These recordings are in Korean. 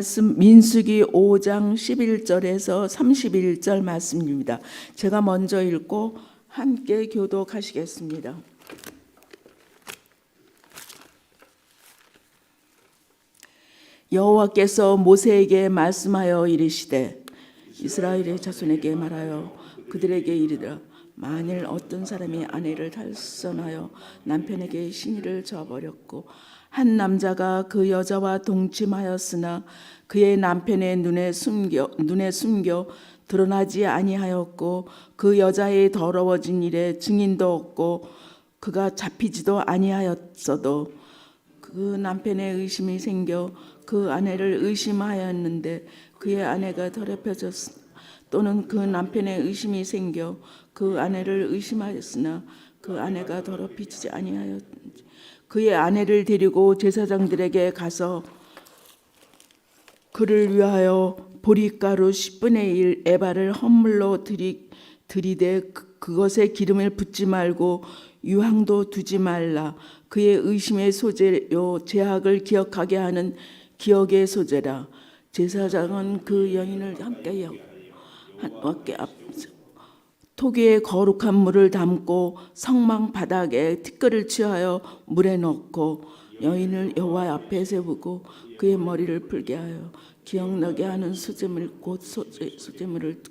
말씀 민수기 5장 11절에서 31절 말씀입니다. 제가 먼저 읽고 함께 교독하시겠습니다. 여호와께서 모세에게 말씀하여 이르시되 이스라엘의 자손에게 말하여 그들에게 이르라. 만일 어떤 사람이 아내를 탈선하여 남편에게 시니를 저버렸고 한 남자가 그 여자와 동침하였으나 그의 남편의 눈에 숨겨 드러나지 아니하였고 그 여자의 더러워진 일에 증인도 없고 그가 잡히지도 아니하였어도 그 남편의 의심이 생겨 그 아내를 의심하였는데 그의 아내가 더럽혀졌으나 또는 그 남편의 의심이 생겨 그 아내를 의심하였으나 그 아내가 더럽히지 아니하였는지 그의 아내를 데리고 제사장들에게 가서 그를 위하여 보리가루 10분의 1 에바를 헌물로 들이되 그것에 기름을 붓지 말고 유황도 두지 말라. 그의 의심의 소재요 죄악을 기억하게 하는 기억의 소재라. 제사장은 그 여인을 함께 토기에 거룩한 물을 담고 성막 바닥에 티끌을 취하여 물에 넣고 여인을 여호와 앞에 세우고 그의 머리를 풀게 하여 기억나게 하는 수제물 곧 수제물을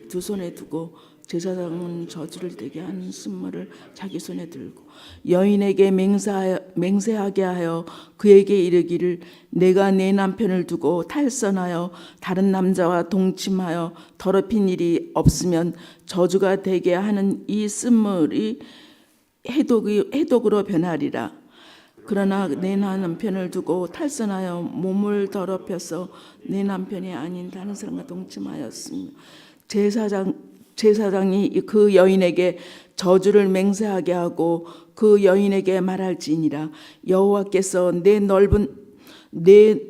두 손에 두고 제사장은 저주를 되게 하는 쓴물을 자기 손에 들고 여인에게 맹세하게 하여 그에게 이르기를 내가 내 남편을 두고 탈선하여 다른 남자와 동침하여 더럽힌 일이 없으면 저주가 되게 하는 이 쓴물이 해독으로 변하리라. 그러나 내 남편을 두고 탈선하여 몸을 더럽혀서 내 남편이 아닌 다른 사람과 동침하였으며 제사장이 그 여인에게 저주를 맹세하게 하고 그 여인에게 말할지니라. 여호와께서 내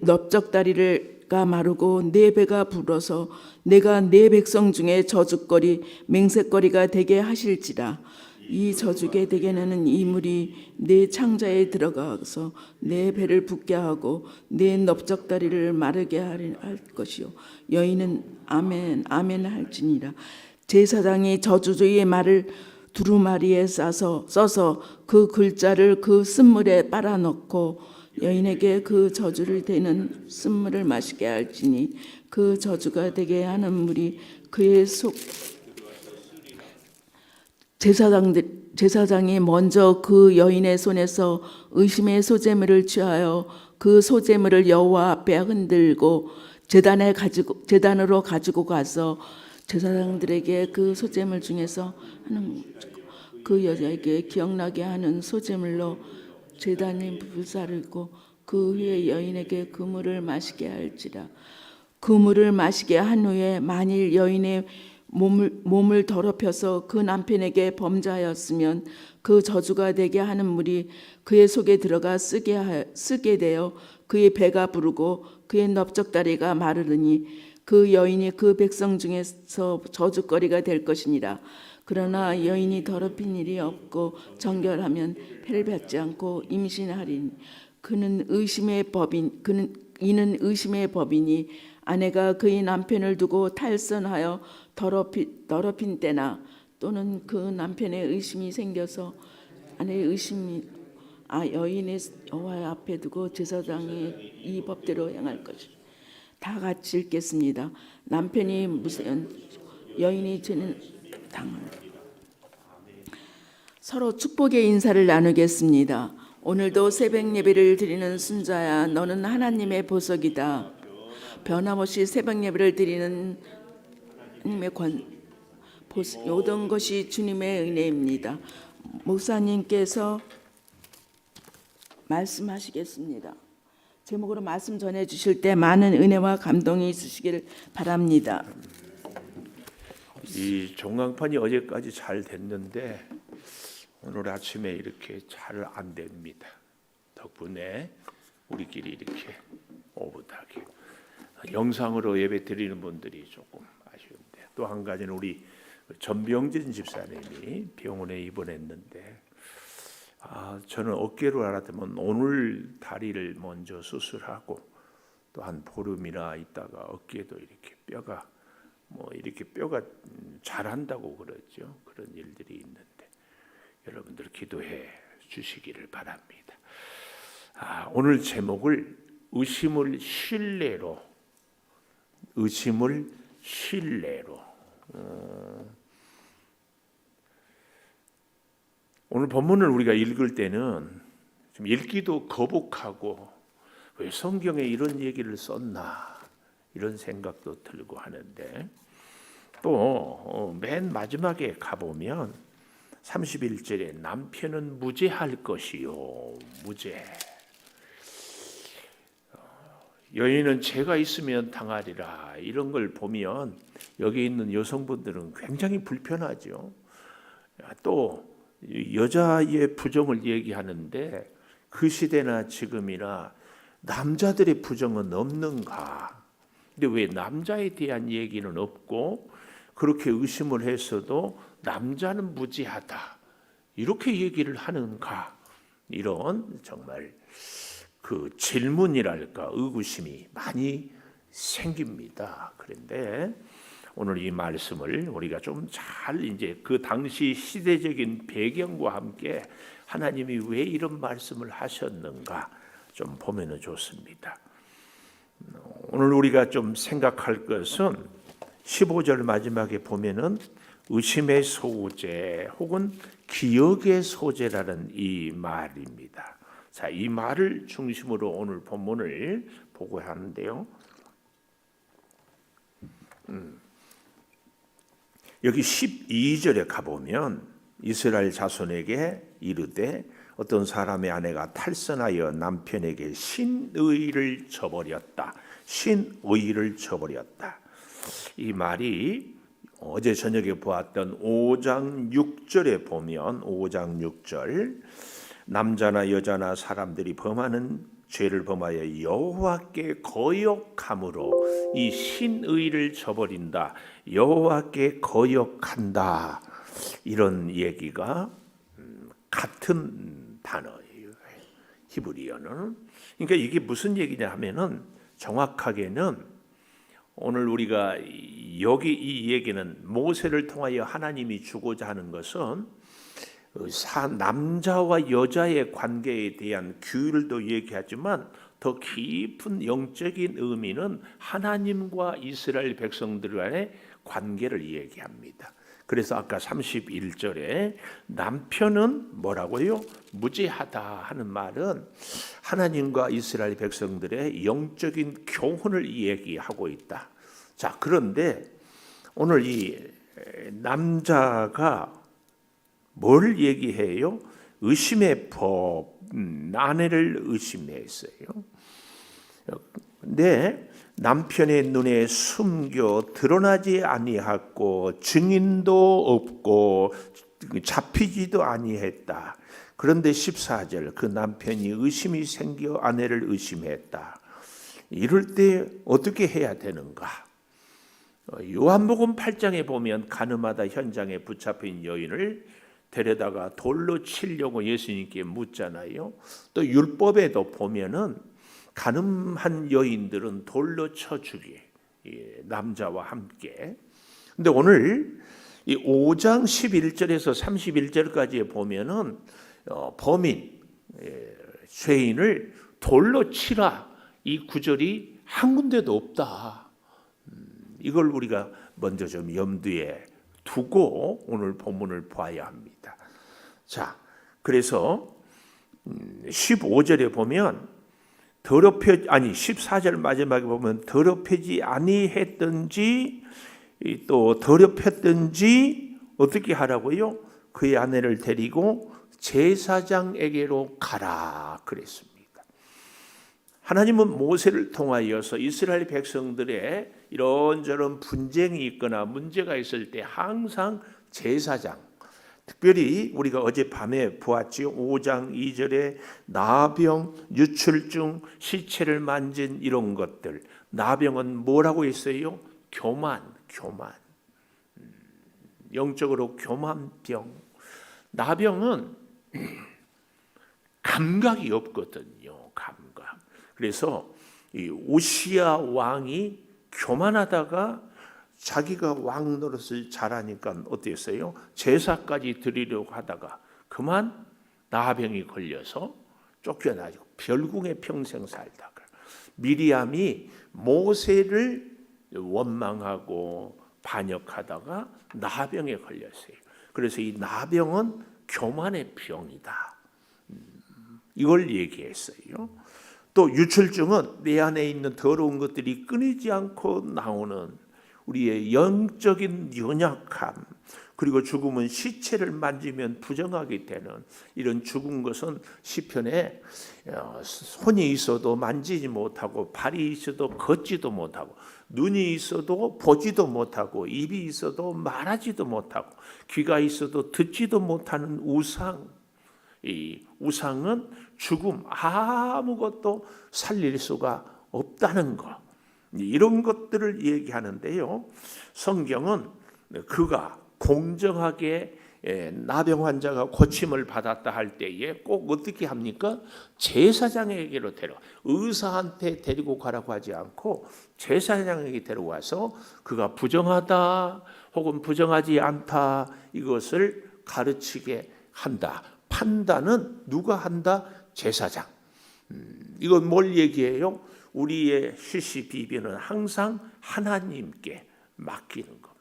넓적다리가 마르고 내 배가 불어서 내가 내 백성 중에 저주거리 맹세거리가 되게 하실지라. 이 저주게 되게 하는 이 물이 내 창자에 들어가서 내 배를 붓게 하고 내 넓적다리를 마르게 할 것이요 여인은 아멘 아멘 할지니라. 제사장이 저주의 말을 두루마리에 써서 그 글자를 그 쓴물에 빨아넣고 여인에게 그 저주를 대는 쓴물을 마시게 할지니 그 저주가 되게 하는 물이 그의 제사장이 먼저 그 여인의 손에서 의심의 소재물을 취하여 그 소재물을 여호와 앞에 흔들고 제단으로 가지고 가서 제사장들에게 그 소재물 중에서 하는 그 여자에게 기억나게 하는 소재물로 제단에 불사르고 그 후에 여인에게 그 물을 마시게 할지라. 그 물을 마시게 한 후에 만일 여인의 몸을 더럽혀서 그 남편에게 범죄하였으면 그 저주가 되게 하는 물이 그의 속에 들어가 쓰게 되어 그의 배가 부르고 그의 넓적다리가 마르르니 그 여인이 그 백성 중에서 저주거리가 될 것이니라. 그러나 여인이 더럽힌 일이 없고 정결하면 폐를 받지 않고 임신하리니 이는 의심의 법이니 아내가 그의 남편을 두고 탈선하여 더럽힌 때나 또는 그 남편의 의심이 생겨서 아내의 의심이 여인의 여호와 앞에 두고 제사장이 이 법대로 행할 것이라. 다 같이 읽겠습니다. 남편이 무슨 여인이 죄는 당한다. 서로 축복의 인사를 나누겠습니다. 오늘도 새벽 예배를 드리는 순자야 너는 하나님의 보석이다. 변함없이 새벽 예배를 드리는 하나님의 모든 것이 주님의 은혜입니다. 목사님께서 말씀하시겠습니다. 제목으로 말씀 전해 주실 때 많은 은혜와 감동이 있으시길 바랍니다. 이 종강판이 어제까지 잘 됐는데 오늘 아침에 이렇게 잘 안 됩니다. 덕분에 우리끼리 이렇게 오붓하게 영상으로 예배 드리는 분들이 조금 아쉬운데 또 한 가지는 우리 전병진 집사님이 병원에 입원했는데 저는 어깨로 알았다면 오늘 다리를 먼저 수술하고 또 한 보름이나 있다가 어깨도 이렇게 뼈가 이렇게 뼈가 자란다고 그러죠. 그런 일들이 있는데 여러분들 기도해 주시기를 바랍니다. 오늘 제목을 의심을 신뢰로 오늘 본문을 우리가 읽을 때는 좀 읽기도 거북하고 왜 성경에 이런 얘기를 썼나 이런 생각도 들고 하는데 또 맨 마지막에 가보면 31절에 남편은 무죄할 것이요 무죄 여인은 죄가 있으면 당하리라 이런 걸 보면 여기 있는 여성분들은 굉장히 불편하죠. 또 여자의 부정을 얘기하는데 그 시대나 지금이나 남자들의 부정은 없는가? 근데 왜 남자에 대한 얘기는 없고 그렇게 의심을 했어도 남자는 무죄하다 이렇게 얘기를 하는가? 이런 정말 그 질문이랄까 의구심이 많이 생깁니다. 그런데 오늘 이 말씀을 우리가 좀 잘 이제 그 당시 시대적인 배경과 함께 하나님이 왜 이런 말씀을 하셨는가 좀 보면은 좋습니다. 오늘 우리가 좀 생각할 것은 15절 마지막에 보면은 의심의 소재 혹은 기억의 소재라는 이 말입니다. 자, 이 말을 중심으로 오늘 본문을 보고 하는데요. 여기 12절에 가보면 이스라엘 자손에게 이르되 어떤 사람의 아내가 탈선하여 남편에게 신의를 저버렸다. 신의를 저버렸다. 이 말이 어제 저녁에 보았던 5장 6절에 보면 5장 6절 남자나 여자나 사람들이 범하는 죄를 범하여 여호와께 거역함으로 이 신의를 저버린다. 여호와께 거역한다. 이런 얘기가 같은 단어예요. 히브리어는. 그러니까 이게 무슨 얘기냐 하면은 정확하게는 오늘 우리가 여기 이 얘기는 모세를 통하여 하나님이 주고자 하는 것은 남자와 여자의 관계에 대한 규율도 얘기하지만 더 깊은 영적인 의미는 하나님과 이스라엘 백성들 간의 관계를 얘기합니다. 그래서 아까 31절에 남편은 뭐라고요? 무죄하다 하는 말은 하나님과 이스라엘 백성들의 영적인 교훈을 얘기하고 있다. 자, 그런데 오늘 이 남자가 뭘 얘기해요? 의심의 법, 아내를 의심했어요. 근데 남편의 눈에 숨겨 드러나지 아니하고 증인도 없고 잡히지도 아니했다. 그런데 14절 그 남편이 의심이 생겨 아내를 의심했다. 이럴 때 어떻게 해야 되는가? 요한복음 8장에 보면 가늠하다 현장에 붙잡힌 여인을 데려다가 돌로 치려고 예수님께 묻잖아요. 또 율법에도 보면은 가늠한 여인들은 돌로 쳐 죽이 남자와 함께. 근데 오늘 이 5장 11절에서 31절까지에 보면은 범인 죄인을 돌로 치라 이 구절이 한 군데도 없다. 이걸 우리가 먼저 좀 염두에 두고 오늘 본문을 봐야 합니다. 자, 그래서 15절에 보면 14절 마지막에 보면 더럽히지 아니했든지 또 더럽혔든지 어떻게 하라고요? 그의 아내를 데리고 제사장에게로 가라 그랬습니다. 하나님은 모세를 통하여서 이스라엘 백성들의 이런저런 분쟁이 있거나 문제가 있을 때 항상 제사장, 특별히 우리가 어젯밤에 보았지요. 5장 2절에 나병, 유출증, 시체를 만진 이런 것들. 나병은 뭐라고 했어요? 교만. 영적으로 교만병. 나병은 감각이 없거든요. 감각. 그래서 이 우시야 왕이 교만하다가 자기가 왕 노릇을 잘하니까 어땠어요? 제사까지 드리려고 하다가 그만 나병이 걸려서 쫓겨나고 별궁에 평생 살다가 미리암이 모세를 원망하고 반역하다가 나병에 걸렸어요. 그래서 이 나병은 교만의 병이다. 이걸 얘기했어요. 또 유출증은 내 안에 있는 더러운 것들이 끊이지 않고 나오는 우리의 영적인 연약함, 그리고 죽음은 시체를 만지면 부정하게 되는 이런 죽은 것은 시편에 손이 있어도 만지지 못하고 발이 있어도 걷지도 못하고 눈이 있어도 보지도 못하고 입이 있어도 말하지도 못하고 귀가 있어도 듣지도 못하는 우상, 이 우상은 죽음, 아무것도 살릴 수가 없다는 것, 이런 것들을 얘기하는데요. 성경은 그가 공정하게 나병 환자가 고침을 받았다 할 때에 꼭 어떻게 합니까? 제사장에게로 데려가, 의사한테 데리고 가라고 하지 않고 제사장에게 데려와서 그가 부정하다 혹은 부정하지 않다 이것을 가르치게 한다. 판단은 누가 한다? 제사장. 이건 뭘 얘기해요? 우리의 시시비비는 항상 하나님께 맡기는 겁니다.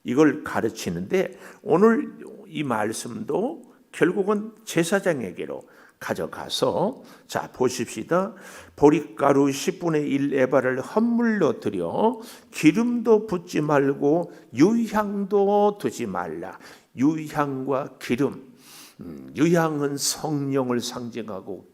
이걸 가르치는데 오늘 이 말씀도 결국은 제사장에게로 가져가서 자 보십시다. 보릿가루 10분의 1 에바를 헌물로 드려 기름도 붓지 말고 유향도 두지 말라. 유향과 기름, 유향은 성령을 상징하고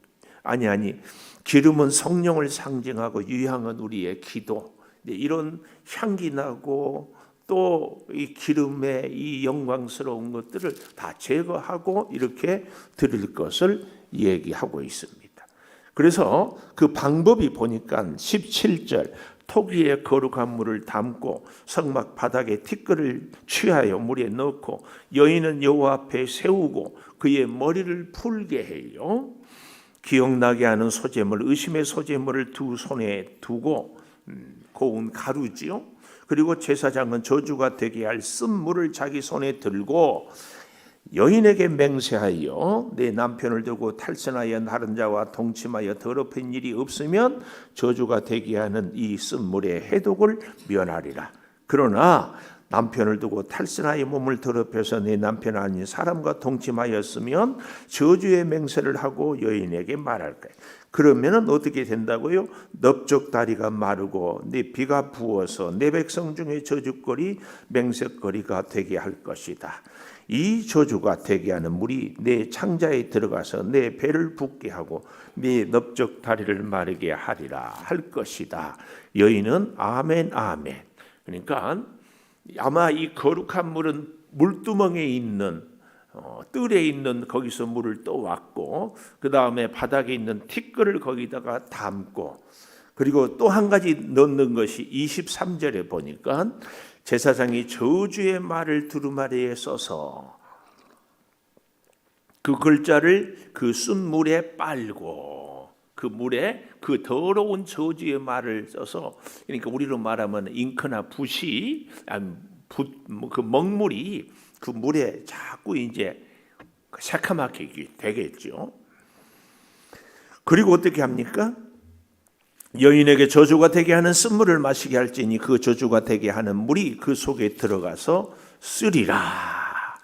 기름은 성령을 상징하고 유향은 우리의 기도. 이런 향기 나고 또 이 기름의 이 영광스러운 것들을 다 제거하고 이렇게 드릴 것을 얘기하고 있습니다. 그래서 그 방법이 보니까 17절 토기에 거룩한 물을 담고 성막 바닥에 티끌을 취하여 물에 넣고 여인은 여호와 앞에 세우고 그의 머리를 풀게 해요. 기억나게 하는 소재물, 의심의 소재물을 두 손에 두고 고운 가루지요. 그리고 제사장은 저주가 되게 할 쓴물을 자기 손에 들고 여인에게 맹세하여 내 남편을 두고 탈선하여 다른 자와 동침하여 더럽힌 일이 없으면 저주가 되게 하는 이 쓴물의 해독을 면하리라. 그러나 남편을 두고 탈선하여 몸을 더럽혀서 내 남편 아닌 사람과 동침하였으면 저주의 맹세를 하고 여인에게 말할 거예요. 그러면은 어떻게 된다고요? 넓적 다리가 마르고 내 비가 부어서 내 백성 중에 저주거리 맹세거리가 되게 할 것이다. 이 저주가 되게 하는 물이 내 창자에 들어가서 내 배를 붓게 하고 내 넓적 다리를 마르게 하리라 할 것이다. 여인은 아멘 아멘. 그러니까 아마 이 거룩한 물은 물두멍에 있는 뜰에 있는 거기서 물을 떠왔고 그 다음에 바닥에 있는 티끌을 거기다가 담고 그리고 또 한 가지 넣는 것이 23절에 보니까 제사장이 저주의 말을 두루마리에 써서 그 글자를 그 쓴 물에 빨고 그 물에 그 더러운 저주의 말을 써서 그러니까 우리로 말하면 잉크나 붓이 그 먹물이 그 물에 자꾸 이제 새카맣게 되겠죠. 그리고 어떻게 합니까? 여인에게 저주가 되게 하는 쓴물을 마시게 할지니 그 저주가 되게 하는 물이 그 속에 들어가서 쓰리라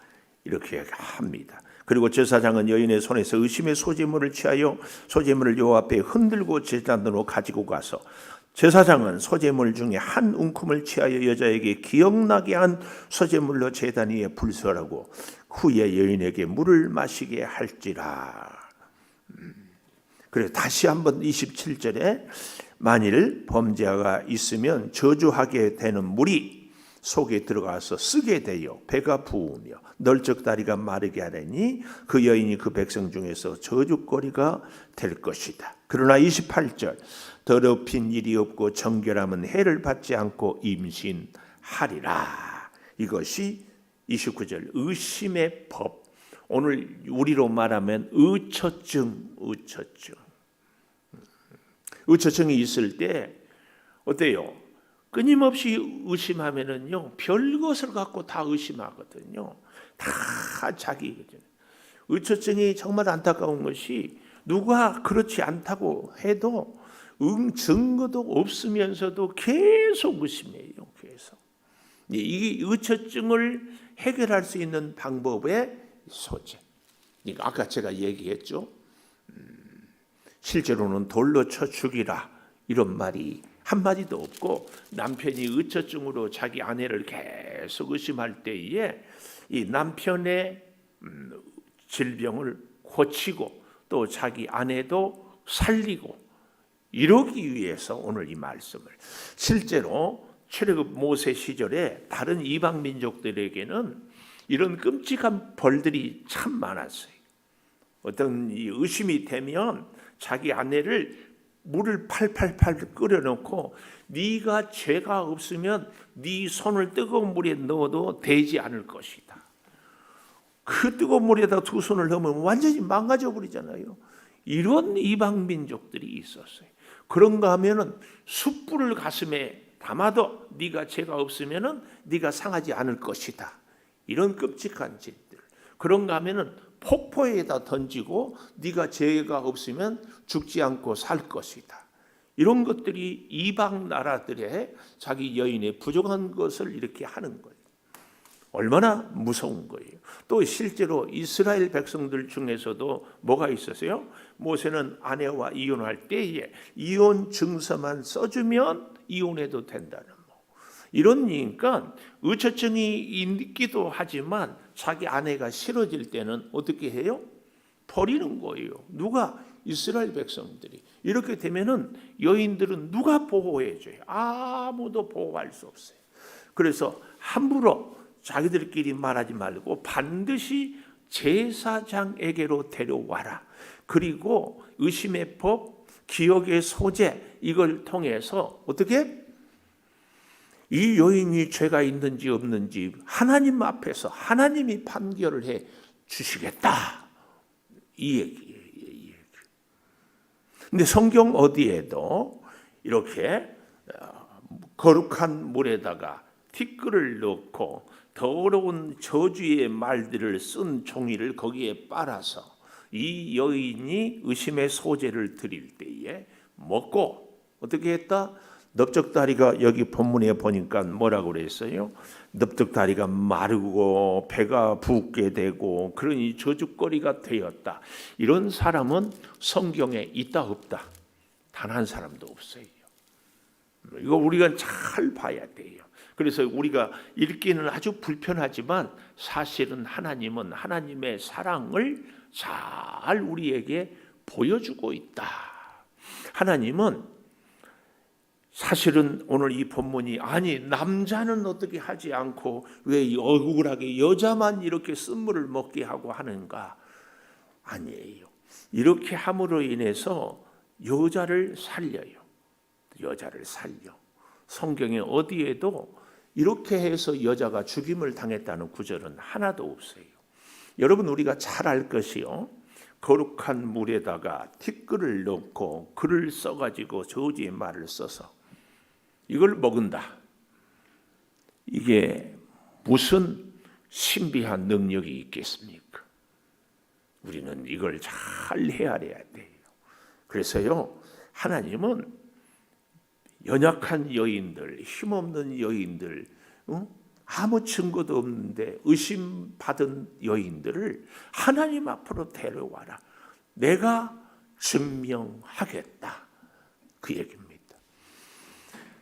이렇게 합니다. 그리고 제사장은 여인의 손에서 의심의 소재물을 취하여 소재물을 여호와 앞에 흔들고 제단으로 가지고 가서 제사장은 소재물 중에 한 움큼을 취하여 여자에게 기억나게 한 소재물로 제단 위에 불설하고 후에 여인에게 물을 마시게 할지라. 그래서 다시 한번 27절에 만일 범죄가 있으면 저주하게 되는 물이 속에 들어가서 쓰게 되어 배가 부으며 널쩍 다리가 마르게 하려니 그 여인이 그 백성 중에서 저주거리가 될 것이다. 그러나 28절 더럽힌 일이 없고 정결함은 해를 받지 않고 임신하리라. 이것이 29절 의심의 법. 오늘 우리로 말하면 의처증. 의처증이 있을 때 어때요? 끊임없이 의심하면은요, 별것을 갖고 다 의심하거든요. 다 자기. 의처증이 정말 안타까운 것이 누가 그렇지 않다고 해도 증거도 없으면서도 계속 의심해요. 계속. 이 의처증을 해결할 수 있는 방법의 소재. 아까 제가 얘기했죠. 실제로는 돌로 쳐 죽이라 이런 말이 한마디도 없고, 남편이 의처증으로 자기 아내를 계속 의심할 때에 이 남편의 질병을 고치고 또 자기 아내도 살리고 이러기 위해서 오늘 이 말씀을, 실제로 출애굽 모세 시절에 다른 이방 민족들에게는 이런 끔찍한 벌들이 참 많았어요. 어떤 이 의심이 되면 자기 아내를 물을 팔팔팔 끓여놓고 네가 죄가 없으면 네 손을 뜨거운 물에 넣어도 되지 않을 것이다. 그 뜨거운 물에다 두 손을 넣으면 완전히 망가져 버리잖아요. 이런 이방 민족들이 있었어요. 그런가 하면은 숯불을 가슴에 담아도 네가 죄가 없으면은 네가 상하지 않을 것이다. 이런 끔찍한 짓들. 그런가 하면은 폭포에다 던지고 네가 죄가 없으면 죽지 않고 살 것이다. 이런 것들이 이방 나라들의 자기 여인의 부정한 것을 이렇게 하는 거예요. 얼마나 무서운 거예요. 또 실제로 이스라엘 백성들 중에서도 뭐가 있었어요? 모세는 아내와 이혼할 때에 이혼 증서만 써주면 이혼해도 된다는 이러니까 의처증이 있기도 하지만 자기 아내가 싫어질 때는 어떻게 해요? 버리는 거예요. 누가? 이스라엘 백성들이. 이렇게 되면은 여인들은 누가 보호해줘요? 아무도 보호할 수 없어요. 그래서 함부로 자기들끼리 말하지 말고 반드시 제사장에게로 데려와라. 그리고 의심의 법, 기억의 소재, 이걸 통해서 어떻게? 이 여인이 죄가 있는지 없는지 하나님 앞에서 하나님이 판결을 해 주시겠다. 이 얘기예요. 근데 성경 어디에도 이렇게 거룩한 물에다가 티끌을 넣고 더러운 저주의 말들을 쓴 종이를 거기에 빨아서 이 여인이 의심의 소재를 드릴 때에 먹고 어떻게 했다? 넓적다리가, 여기 본문에 보니까 뭐라고 그랬어요? 넓적다리가 마르고 배가 붓게 되고 그러니 저주거리가 되었다. 이런 사람은 성경에 있다 없다? 단 한 사람도 없어요. 이거 우리가 잘 봐야 돼요. 그래서 우리가 읽기는 아주 불편하지만 사실은 하나님은 하나님의 사랑을 잘 우리에게 보여주고 있다. 하나님은 사실은 오늘 이 본문이 아니 남자는 어떻게 하지 않고 왜 억울하게 여자만 이렇게 쓴물을 먹게 하고 하는가? 아니에요. 이렇게 함으로 인해서 여자를 살려요. 여자를 살려. 성경에 어디에도 이렇게 해서 여자가 죽임을 당했다는 구절은 하나도 없어요. 여러분 우리가 잘 알 것이요. 거룩한 물에다가 티끌을 넣고 글을 써가지고 저주의 말을 써서 이걸 먹은다. 이게 무슨 신비한 능력이 있겠습니까? 우리는 이걸 잘 헤아려야 돼요. 그래서요, 하나님은 연약한 여인들, 힘없는 여인들, 아무 증거도 없는데 의심받은 여인들을 하나님 앞으로 데려와라. 내가 증명하겠다. 그 얘기입니다.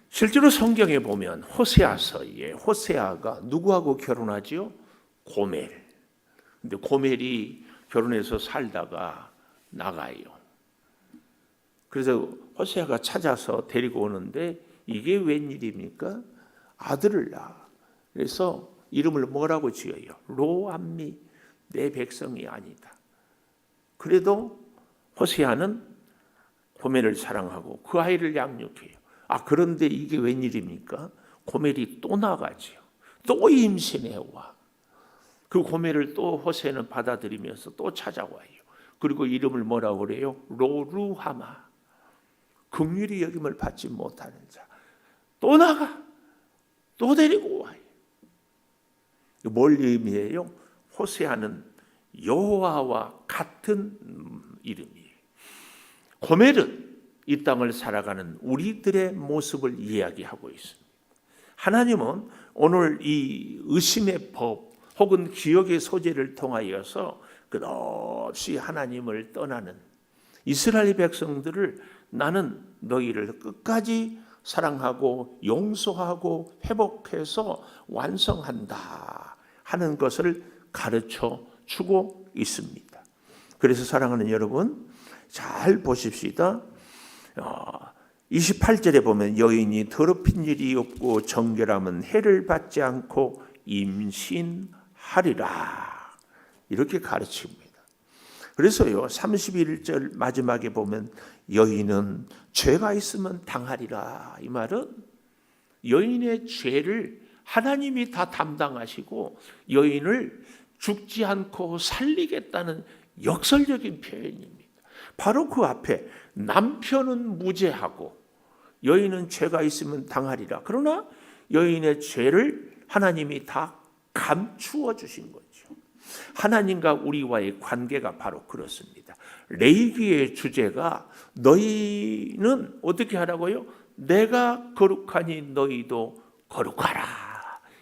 실제로 성경에 보면 호세아서에 호세아가 누구하고 결혼하지요? 고멜. 근데 고멜이 결혼해서 살다가 나가요. 그래서 호세아가 찾아서 데리고 오는데 이게 웬일입니까? 아들을 낳아. 그래서 이름을 뭐라고 지어요? 로암미, 내 백성이 아니다. 그래도 호세아는 고멜을 사랑하고 그 아이를 양육해요. 그런데 이게 웬일입니까? 고멜이 또 나가지요. 또 임신해 와. 그 고멜을 또 호세는 받아들이면서 또 찾아와요. 그리고 이름을 뭐라고 그래요? 로루하마. 긍휼히 여김을 받지 못하는 자 또 나가 또 데리고 와요. 뭘 의미해요? 호세아는 여호와와 같은 이름이에요. 고멜은 이 땅을 살아가는 우리들의 모습을 이야기하고 있습니다. 하나님은 오늘 이 의심의 법 혹은 기억의 소재를 통하여서 끝없이 하나님을 떠나는 이스라엘 백성들을 나는 너희를 끝까지 사랑하고 용서하고 회복해서 완성한다 하는 것을 가르쳐 주고 있습니다. 그래서 사랑하는 여러분 잘 보십시다. 28절에 보면 여인이 더럽힌 일이 없고 정결함은 해를 받지 않고 임신하리라 이렇게 가르칩니다. 그래서요 31절 마지막에 보면 여인은 죄가 있으면 당하리라. 이 말은 여인의 죄를 하나님이 다 담당하시고 여인을 죽지 않고 살리겠다는 역설적인 표현입니다. 바로 그 앞에 남편은 무죄하고 여인은 죄가 있으면 당하리라. 그러나 여인의 죄를 하나님이 다 감추어 주신 거죠. 하나님과 우리와의 관계가 바로 그렇습니다. 레위기의 주제가 너희는 어떻게 하라고요? 내가 거룩하니 너희도 거룩하라.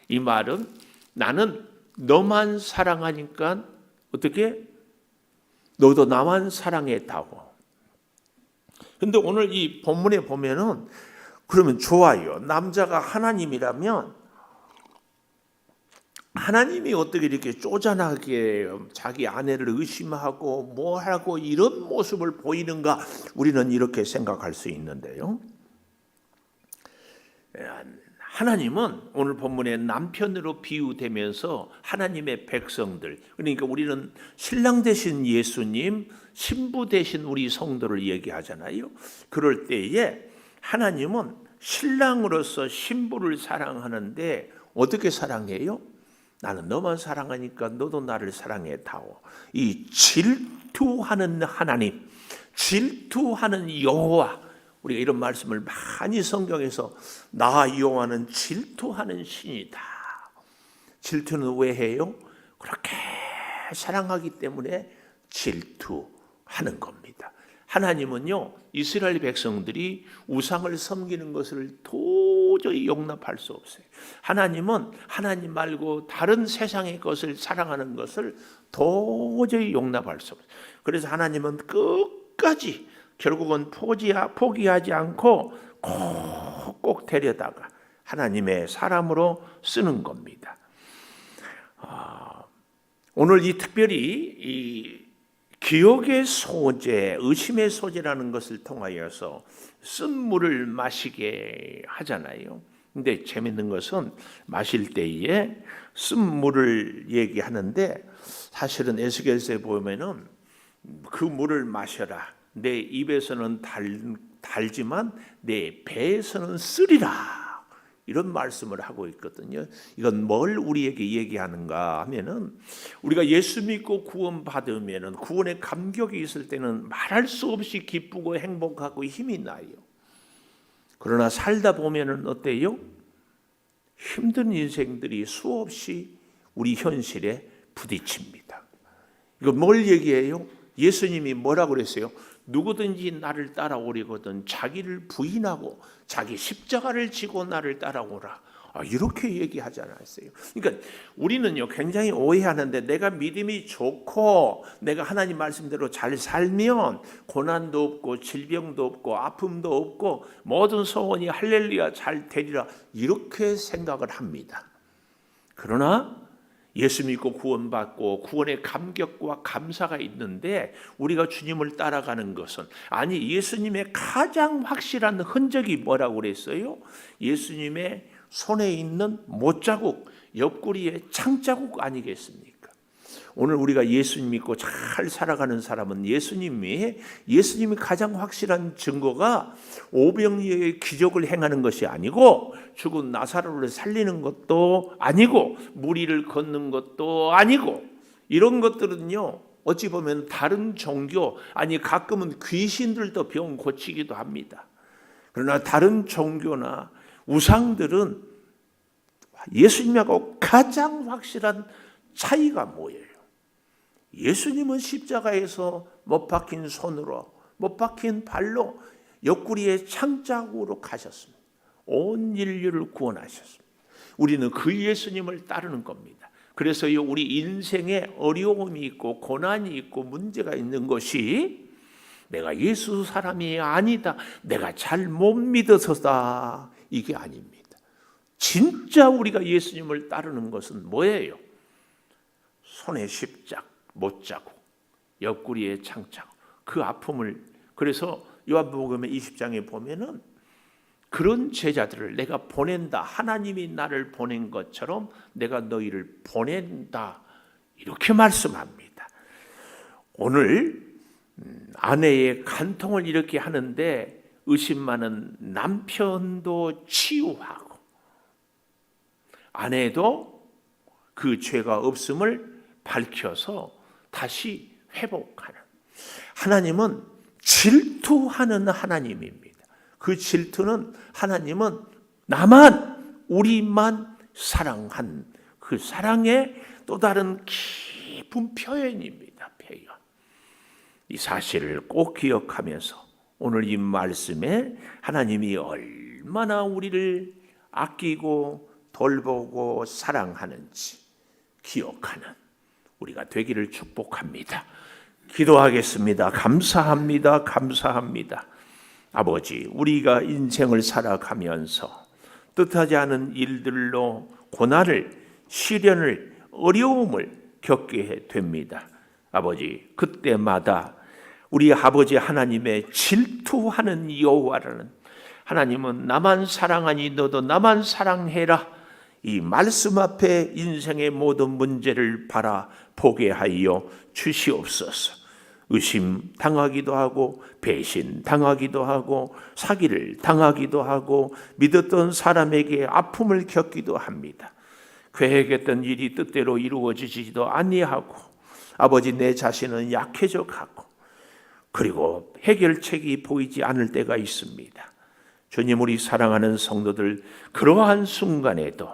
이 말은 나는 너만 사랑하니까 어떻게? 너도 나만 사랑했다고. 근데 오늘 이 본문에 보면은 그러면 좋아요. 남자가 하나님이라면 하나님이 어떻게 이렇게 쪼잔하게 자기 아내를 의심하고 뭐 하고 이런 모습을 보이는가? 우리는 이렇게 생각할 수 있는데요. 하나님은 오늘 본문에 남편으로 비유되면서 하나님의 백성들, 그러니까 우리는 신랑 되신 예수님, 신부 되신 우리 성도를 얘기하잖아요. 그럴 때에 하나님은 신랑으로서 신부를 사랑하는데 어떻게 사랑해요? 나는 너만 사랑하니까 너도 나를 사랑해 다오. 이 질투하는 하나님, 질투하는 여호와, 우리가 이런 말씀을 많이 성경에서 나 여호와는 질투하는 신이다. 질투는 왜 해요? 그렇게 사랑하기 때문에 질투하는 겁니다. 하나님은요 이스라엘 백성들이 우상을 섬기는 것을 도저히 용납할 수 없어요. 하나님은 하나님 말고 다른 세상의 것을 사랑하는 것을 도저히 용납할 수 없어요. 그래서 하나님은 끝까지 결국은 포기하지 않고 꼭 데려다가 하나님의 사람으로 쓰는 겁니다. 오늘 이 특별히 이 기억의 소재, 의심의 소재라는 것을 통하여서 쓴 물을 마시게 하잖아요. 근데 재밌는 것은 마실 때에 쓴 물을 얘기하는데 사실은 에스겔서에 보면은 그 물을 마셔라. 내 입에서는 달지만 내 배에서는 쓰리라. 이런 말씀을 하고 있거든요. 이건 뭘 우리에게 얘기하는가 하면은 우리가 예수 믿고 구원받으면은 구원의 감격이 있을 때는 말할 수 없이 기쁘고 행복하고 힘이 나요. 그러나 살다 보면은 어때요? 힘든 인생들이 수없이 우리 현실에 부딪힙니다. 이거 뭘 얘기해요? 예수님이 뭐라고 그랬어요? 누구든지 나를 따라오려거든 자기를 부인하고 자기 십자가를 지고 나를 따라오라. 이렇게 얘기하지 않았어요. 그러니까 우리는요 굉장히 오해하는데 내가 믿음이 좋고 내가 하나님 말씀대로 잘 살면 고난도 없고 질병도 없고 아픔도 없고 모든 소원이 할렐루야 잘 되리라 이렇게 생각을 합니다. 그러나 예수 믿고 구원받고 구원의 감격과 감사가 있는데 우리가 주님을 따라가는 것은 아니 예수님의 가장 확실한 흔적이 뭐라고 그랬어요? 예수님의 손에 있는 못자국, 옆구리에 창자국 아니겠습니까? 오늘 우리가 예수님 믿고 잘 살아가는 사람은 예수님이 가장 확실한 증거가 오병이어의 기적을 행하는 것이 아니고 죽은 나사로를 살리는 것도 아니고 무리를 걷는 것도 아니고 이런 것들은요 어찌 보면 다른 종교 아니 가끔은 귀신들도 병 고치기도 합니다. 그러나 다른 종교나 우상들은 예수님하고 가장 확실한 차이가 뭐예요? 예수님은 십자가에서 못 박힌 손으로, 못 박힌 발로 옆구리에 창자국으로 가셨습니다. 온 인류를 구원하셨습니다. 우리는 그 예수님을 따르는 겁니다. 그래서 우리 인생에 어려움이 있고 고난이 있고 문제가 있는 것이 내가 예수 사람이 아니다, 내가 잘 못 믿어서다, 이게 아닙니다. 진짜 우리가 예수님을 따르는 것은 뭐예요? 손에 십자가, 못자국, 옆구리에 창자국, 그 아픔을, 그래서 요한복음의 20장에 보면은 그런 제자들을 내가 보낸다, 하나님이 나를 보낸 것처럼 내가 너희를 보낸다, 이렇게 말씀합니다. 오늘 아내의 간통을 이렇게 하는데 의심 많은 남편도 치유하고 아내도 그 죄가 없음을 밝혀서 다시 회복하는, 하나님은 질투하는 하나님입니다. 그 질투는 하나님은 나만, 우리만 사랑한 그 사랑의 또 다른 깊은 표현입니다. 표현. 이 사실을 꼭 기억하면서 오늘 이 말씀에 하나님이 얼마나 우리를 아끼고 돌보고 사랑하는지 기억하는 우리가 되기를 축복합니다. 기도하겠습니다. 감사합니다. 감사합니다. 아버지, 우리가 인생을 살아가면서 뜻하지 않은 일들로 고난을, 시련을, 어려움을 겪게 됩니다. 아버지, 그때마다 우리 아버지 하나님의 질투하는 여호와라는 하나님은 나만 사랑하니 너도 나만 사랑해라, 이 말씀 앞에 인생의 모든 문제를 바라보게 하여 주시옵소서. 의심 당하기도 하고 배신 당하기도 하고 사기를 당하기도 하고 믿었던 사람에게 아픔을 겪기도 합니다. 계획했던 일이 뜻대로 이루어지지도 아니하고 아버지, 내 자신은 약해져 가고 그리고 해결책이 보이지 않을 때가 있습니다. 주님, 우리 사랑하는 성도들, 그러한 순간에도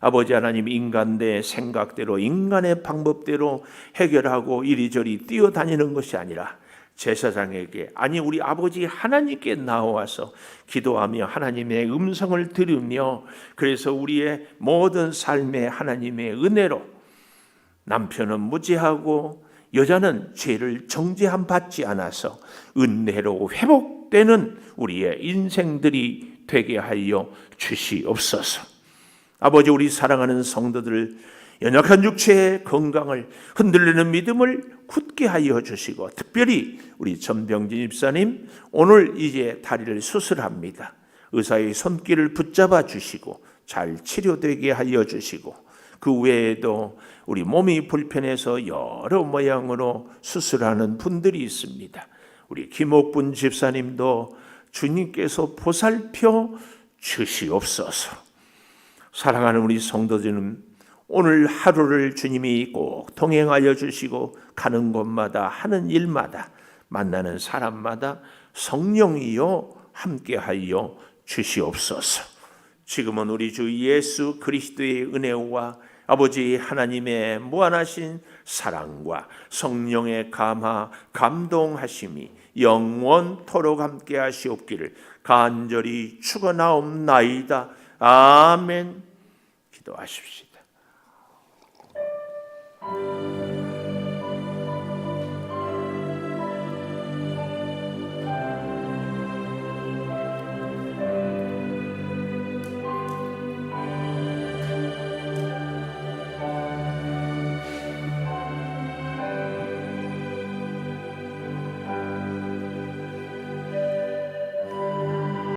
아버지 하나님, 인간의 생각대로 인간의 방법대로 해결하고 이리저리 뛰어다니는 것이 아니라 제사장에게, 아니 우리 아버지 하나님께 나와서 기도하며 하나님의 음성을 들으며, 그래서 우리의 모든 삶에 하나님의 은혜로 남편은 무죄하고 여자는 죄를 정죄함 받지 않아서 은혜로 회복되는 우리의 인생들이 되게 하여 주시옵소서. 아버지, 우리 사랑하는 성도들 연약한 육체의 건강을, 흔들리는 믿음을 굳게 하여 주시고, 특별히 우리 전병진 집사님 오늘 이제 다리를 수술합니다. 의사의 손길을 붙잡아 주시고 잘 치료되게 하여 주시고, 그 외에도 우리 몸이 불편해서 여러 모양으로 수술하는 분들이 있습니다. 우리 김옥분 집사님도 주님께서 보살펴 주시옵소서. 사랑하는 우리 성도들은 오늘 하루를 주님이 꼭 동행하여 주시고, 가는 곳마다 하는 일마다 만나는 사람마다 성령이요 함께하여 주시옵소서. 지금은 우리 주 예수 그리스도의 은혜와 아버지 하나님의 무한하신 사랑과 성령의 감화 감동하심이 영원토록 함께 하시옵기를 간절히 축원하옵나이다. 아멘. 기도하십시다.